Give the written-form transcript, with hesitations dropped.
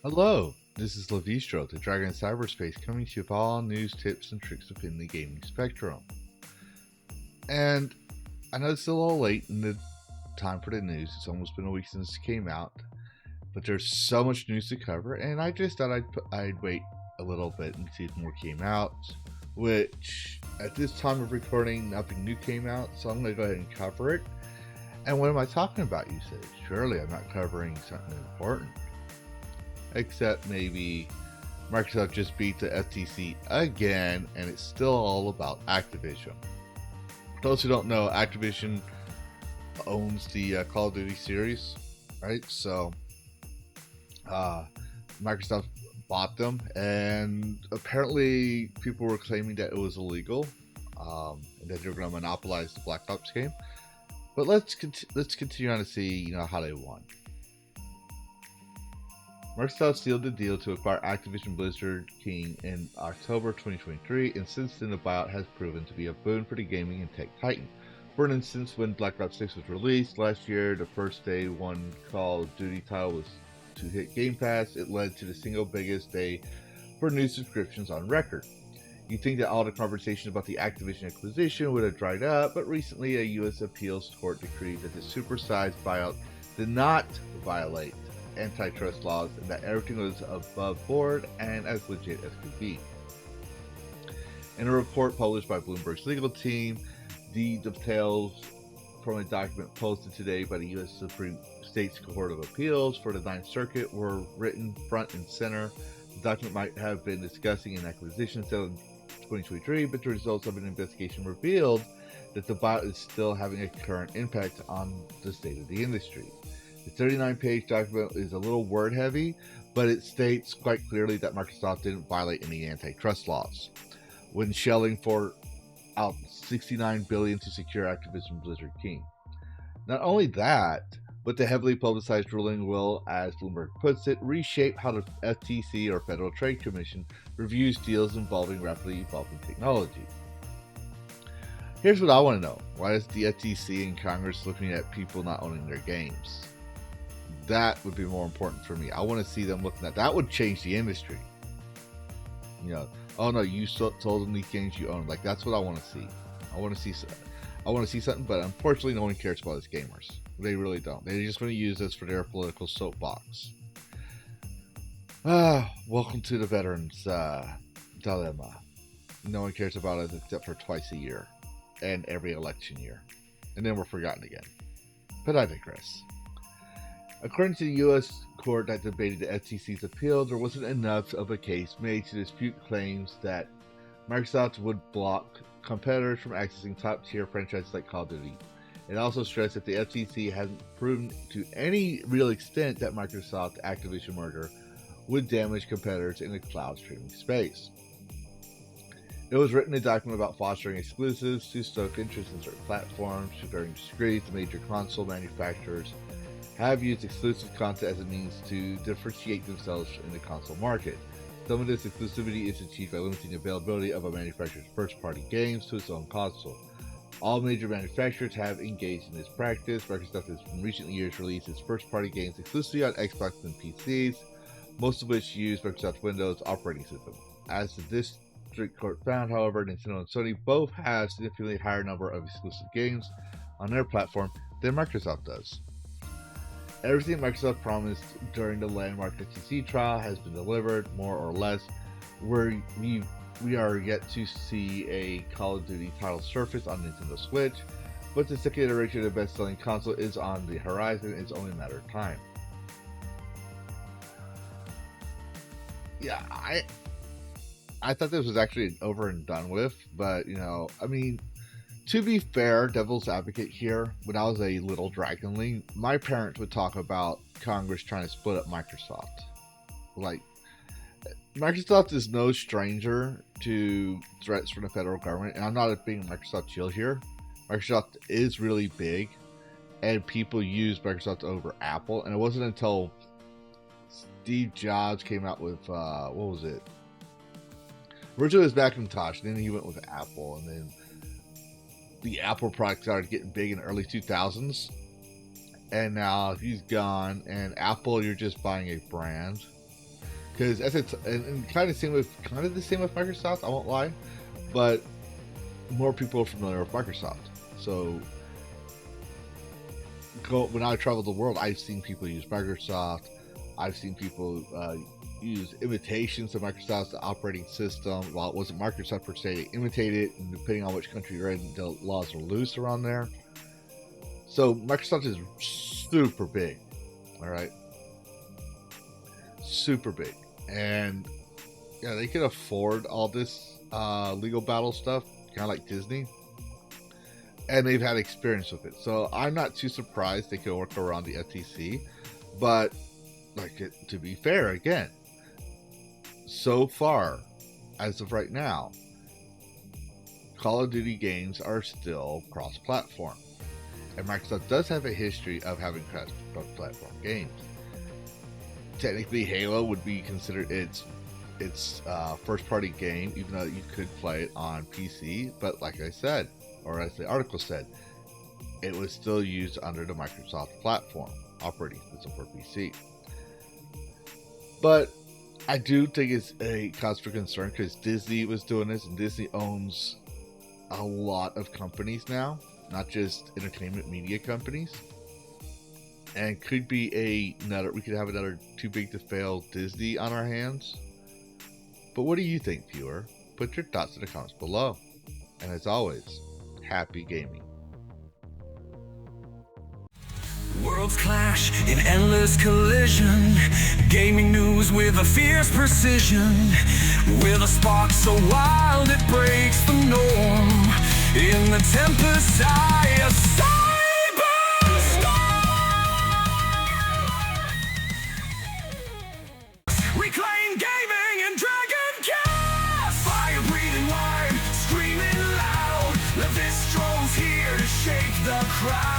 Hello, this is Lavistro, the Dragon in Cyberspace, coming to you with all news, tips, and tricks within the gaming spectrum. And I know it's a little late in the time for the news. It's almost been a week since it came out, but there's so much news to cover, and I just thought I'd wait a little bit and see if more came out. Which, at this time of recording, nothing new came out, so I'm going to go ahead and cover it. And what am I talking about, you say? Surely I'm not covering something important. Except maybe Microsoft just beat the FTC again, and it's still all about Activision. For those who don't know, Activision owns the Call of Duty series, right? So Microsoft bought them, and apparently people were claiming that it was illegal, and that they were going to monopolize the Black Ops game. But let's continue on to see how they won. Microsoft sealed the deal to acquire Activision Blizzard King in October 2023, and since then the buyout has proven to be a boon for the gaming and tech titan. For instance, when Black Ops 6 was released last year, the first day one Call of Duty title was to hit Game Pass, it led to the single biggest day for new subscriptions on record. You'd think that all the conversation about the Activision acquisition would have dried up, but recently a U.S. appeals court decreed that the supersized buyout did not violate antitrust laws and that everything was above board and as legit as could be. In a report published by Bloomberg's legal team, the details from a document posted today by the U.S. Supreme State's Court of Appeals for the Ninth Circuit were written front and center. The document might have been discussing an acquisition sale in 2023, but the results of an investigation revealed that the buyout is still having a current impact on the state of the industry. The 39-page document is a little word-heavy, but it states quite clearly that Microsoft didn't violate any antitrust laws when shelling for out $69 billion to secure Activision Blizzard King. Not only that, but the heavily publicized ruling will, as Bloomberg puts it, reshape how the FTC, or Federal Trade Commission, reviews deals involving rapidly evolving technology. Here's what I want to know. Why is the FTC and Congress looking at people not owning their games? That would be more important for me. I want to see them looking at that. Would change the industry. Oh no, you told them these games you own. Like, that's what I want to see. I want to see something, but unfortunately no one cares about us gamers. They really don't. They just want to use this for their political soapbox. Welcome to the veterans dilemma. No one cares about us except for twice a year and every election year. And then we're forgotten again. But I digress. According to the U.S. court that debated the FTC's appeal, there wasn't enough of a case made to dispute claims that Microsoft would block competitors from accessing top-tier franchises like Call of Duty. It also stressed that the FTC hasn't proven to any real extent that Microsoft-Activision merger would damage competitors in the cloud streaming space. It was written in a document about fostering exclusives to stoke interest in certain platforms. To varying degrees, the major console manufacturers have used exclusive content as a means to differentiate themselves in the console market. Some of this exclusivity is achieved by limiting the availability of a manufacturer's first-party games to its own console. All major manufacturers have engaged in this practice. Microsoft has in recent years released its first-party games exclusively on Xbox and PCs, most of which use Microsoft Windows operating system. As the district court found, however, Nintendo and Sony both have significantly higher number of exclusive games on their platform than Microsoft does. Everything Microsoft promised during the landmark FTC trial has been delivered, more or less. We are yet to see a Call of Duty title surface on Nintendo Switch, but the second iteration of the best-selling console is on the horizon. It's only a matter of time. Yeah, I thought this was actually over and done with, but to be fair, devil's advocate here, when I was a little dragonling, my parents would talk about Congress trying to split up Microsoft. Like, Microsoft is no stranger to threats from the federal government, and I'm not being Microsoft chill here. Microsoft is really big, and people use Microsoft over Apple, and it wasn't until Steve Jobs came out with, what was it? Originally it was Macintosh, and then he went with Apple, and then the Apple product started getting big in the early 2000s, and now he's gone. And Apple, you're just buying a brand. Because as it's and kind of the same with Microsoft. I won't lie, but more people are familiar with Microsoft. So when I travel the world, I've seen people use Microsoft. I've seen people use imitations of Microsoft's operating system. While it wasn't Microsoft per se, they imitated it, and depending on which country you're in, the laws are loose around there. So Microsoft is super big, all right, super big, and yeah, they can afford all this legal battle stuff, kind of like Disney, and they've had experience with it. So I'm not too surprised they could work around the FTC, but to be fair, again, so far, as of right now, Call of Duty games are still cross-platform. And Microsoft does have a history of having cross-platform games. Technically, Halo would be considered its first-party game, even though you could play it on PC. But like I said, or as the article said, it was still used under the Microsoft platform, operating system for PC. But I do think it's a cause for concern because Disney was doing this, and Disney owns a lot of companies now, not just entertainment media companies, and could be we could have another too big to fail Disney on our hands. But what do you think, viewer? Put your thoughts in the comments below. And as always, happy gaming. Worlds clash in endless collision. Gaming news with a fierce precision. With a spark so wild it breaks the norm. In the tempest's eye of cyberstorm. Reclaim gaming in Dragon Cast. Fire breathing wide, screaming loud. Lavistro's here to shake the crowd.